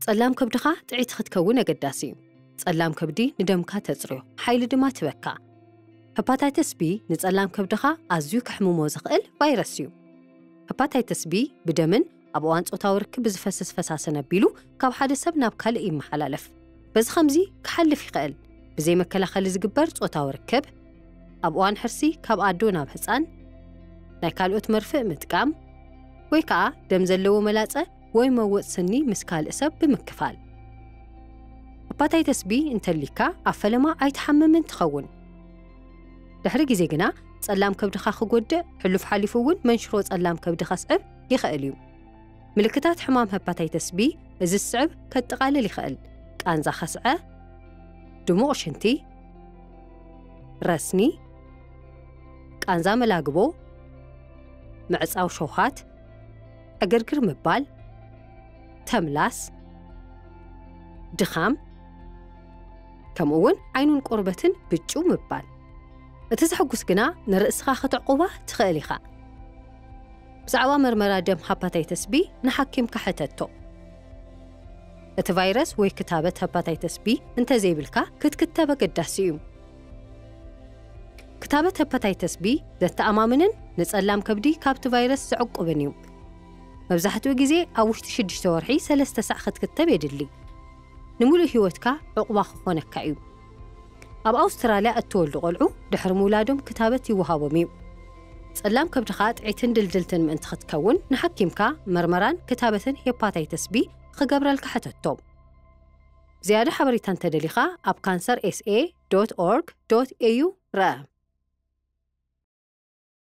ጸላም ከብድኻ ጥዒት ክትከውን ኣገዳሲ እዩ ጸላም ከብዲ ንደምካ ተጽርዮ ሓይሊ ድማ ትበካ ሄፓታይተስ B ንጸላም ከብድኻ ኣዝዩ ክሕምሞ ዝኽእል ቫይረስ እዩ ሄፓታይተስ B ብደምን ኣብ እዋን ጾታዊ ርክብ ዝፈስስ ፈሳሲ ነቢሉ ካብ ሓደ ሰብ ናብ ካልእ ይመሓላለፍ በዚ ከምዚ ክሓልፍ ይኽእል ብዘይ መከላኸሊ ዝግበር ጾታዊ ርክብ ኣብ እዋን ሕርሲ ካብ ኣዶ ናብ ህፃን ናይ ካልኦት መርፍእ ምጥቃም ወይ ከዓ ደም ዘለዎ መላጸ ወይ መወጽ ስኒ ምስ ካልእ ሰብ ብምክፋል ሄፓታይተስ B እንተሊካ ኣብ ፈለማ ኣይትሓምምን ትኸውን ድሕሪ ግዜ ግና ጸላም ከብድኻ ክጎድእ ሕሉፍ ሓሊፉ እውን መንሽሮ ጸላም ከብዲ ከስዕብ ይኽእል እዩ ምልክታት ሕማም ሄፓታይተስ B እዚ ዝስዕብ ከጠቓልል ይኽእል ቃንዛ ከስዐ ድሙቕ ሽንቲ ረስኒ ቃንዛ መላግቦ ምዕጻው ሸውሃት ዕግርግር ምባል ተምላስ ድኻም ከምኡውን ዓይኑን ቆርበትን ብጩ ምባል እቲ ዝሕጉስ ግና ንርእስኻ ክትዕቁባ ትኽእል ኢኻ ብዛዕባ መርመራ ደም ሄፓታይተስ B ንሓኪም ካሕተቶ እቲ ቫይረስ ወይ ክታበት ሄፓታይተስ B እንተዘይብልካ ክትክተብ ኣገዳሲ እዩ ክታበት ሄፓታይተስ B ዘተኣማምንን ንጸላም ከብዲ ካብቲ ቫይረስ ዝዕቁብን እዩ መብዛሕትኡ ግዜ ኣብ ውሽጢ 6 ወርሒ 3 ሰዓት ክትክተብ የድሊ ንሙሉእ ህይወትካ ዕቁባ ክኾነካ እዩ ኣብ ኣውስትራልያ እትወልዱ ቆልዑ ድሕሪ ምውላዶም ክታበት ይወሃቦም እዩ ጸላም ከብድኻ ጥዒትን ድልድልትን ምእንቲ ክትከውን ንሓኪምካ መርመራን ክታበትን ሄፓታይተስ B ክገብረልካ ሕተቶም ዝያዳ ሓበሬታ እንተደሊኻ ኣብ cancersa.org.au ረአ